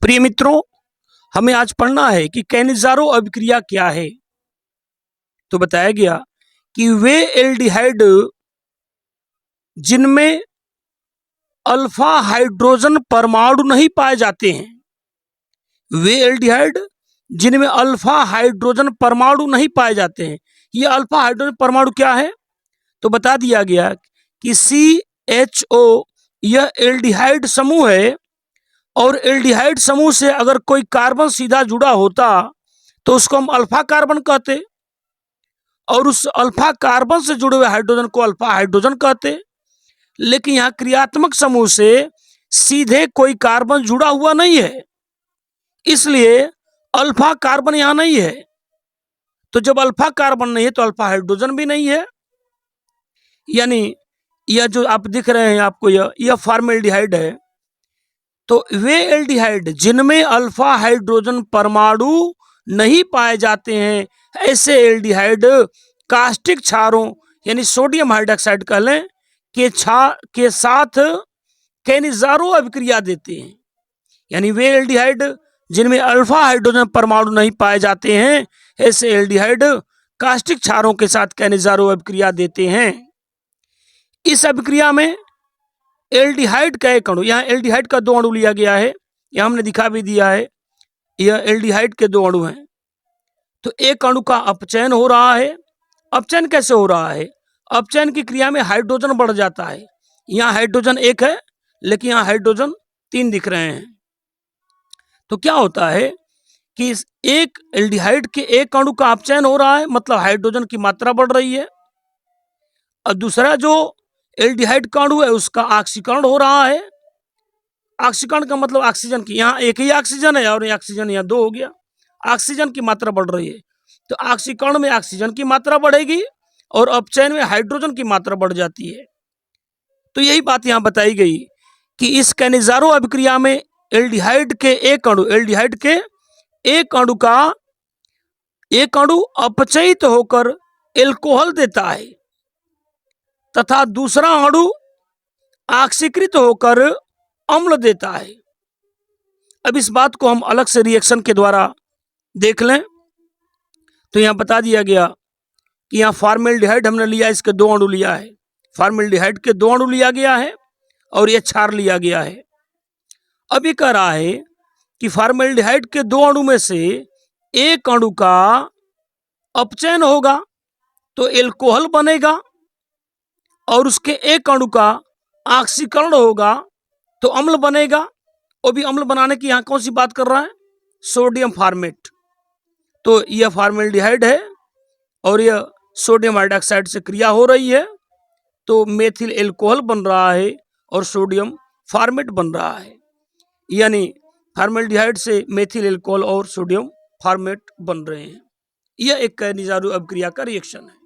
प्रिय मित्रों, हमें आज पढ़ना है कि कैनिज़ारो अभिक्रिया क्या है। तो बताया गया कि वे एल्डिहाइड जिनमें अल्फा हाइड्रोजन परमाणु नहीं पाए जाते हैं, वे एल्डिहाइड जिनमें अल्फा हाइड्रोजन परमाणु नहीं पाए जाते हैं। ये अल्फा हाइड्रोजन परमाणु क्या है? तो बता दिया गया कि CHO यह एल्डिहाइड समूह है, और एल्डिहाइड समूह से अगर कोई कार्बन सीधा जुड़ा होता तो उसको हम अल्फा कार्बन कहते, और उस अल्फा कार्बन से जुड़े हुए हाइड्रोजन को अल्फा हाइड्रोजन कहते। लेकिन यहाँ क्रियात्मक समूह से सीधे कोई कार्बन जुड़ा हुआ नहीं है, इसलिए अल्फा कार्बन यहाँ नहीं है। तो जब अल्फा कार्बन नहीं है तो अल्फा हाइड्रोजन भी नहीं है। यानी यह जो आप दिख रहे हैं आपको, यह फॉर्मेल्डिहाइड है। तो वे एल्डिहाइड जिनमें अल्फा हाइड्रोजन परमाणु नहीं पाए जाते हैं, ऐसे एल्डिहाइड कास्टिक क्षारों यानी सोडियम हाइड्रोक्साइड कह लें के साथ कैनिज़ारो अभिक्रिया देते हैं। यानी वे एल्डिहाइड जिनमें अल्फा हाइड्रोजन परमाणु नहीं पाए जाते हैं, ऐसे एल्डिहाइड कास्टिक क्षारों के साथ कैनिज़ारो अभिक्रिया देते हैं। इस अभिक्रिया में एल्डिहाइड का एक अणु, यहाँ एल्डिहाइड का 2 अणु लिया गया है, यह हमने दिखा भी दिया है, यह एल्डिहाइड के 2 अणु हैं। तो एक अणु का अपचयन हो रहा है। अपचयन कैसे हो रहा है? अपचयन की क्रिया में हाइड्रोजन बढ़ जाता है। यहाँ हाइड्रोजन 1 है, लेकिन यहाँ हाइड्रोजन 3 दिख रहे हैं। तो क्या होता है कि एक एल्डिहाइड के एक अणु का अपचयन हो रहा है, मतलब हाइड्रोजन की मात्रा बढ़ रही है, और दूसरा जो एल्डिहाइड का अणु है उसका ऑक्सीकरण हो रहा है। ऑक्सीकरण का मतलब ऑक्सीजन की, यहाँ एक ही ऑक्सीजन है और ऑक्सीजन यहाँ 2 हो गया, ऑक्सीजन की मात्रा बढ़ रही है। तो ऑक्सीकरण में ऑक्सीजन की मात्रा बढ़ेगी और अपचयन में हाइड्रोजन की मात्रा बढ़ जाती है। तो यही बात यहाँ बताई गई कि इस कैनिज़ारो अभिक्रिया में एल्डिहाइड के एक अणु का एक अणु अपचयित होकर एल्कोहल देता है, तथा दूसरा अणु ऑक्सीकृत होकर अम्ल देता है। अब इस बात को हम अलग से रिएक्शन के द्वारा देख लें तो यहाँ बता दिया गया कि यहाँ फॉर्मेल्डिहाइड हमने लिया, इसके 2 अणु लिया है, फॉर्मेल्डिहाइड के 2 अणु लिया गया है और यह क्षार लिया गया है। अब ये कह रहा है कि फॉर्मेल्डिहाइड के 2 अणु में से एक अणु का अपचयन होगा तो एल्कोहल बनेगा, और उसके एक अणु का ऑक्सीकरण होगा तो अम्ल बनेगा। वो भी अम्ल बनाने की यहाँ कौन सी बात कर रहा है? Sodium format. तो यह फॉर्मेल्डिहाइड है और यह सोडियम हाइड्रोक्साइड से क्रिया हो रही है, तो मेथिल एल्कोहल बन रहा है और सोडियम फॉर्मेट बन रहा है। यानी फॉर्मेल्डिहाइड से मेथिल एल्कोहल और सोडियम फॉर्मेट बन रहे हैं। यह एक कैनिज़ारो अभिक्रिया का रिएक्शन है।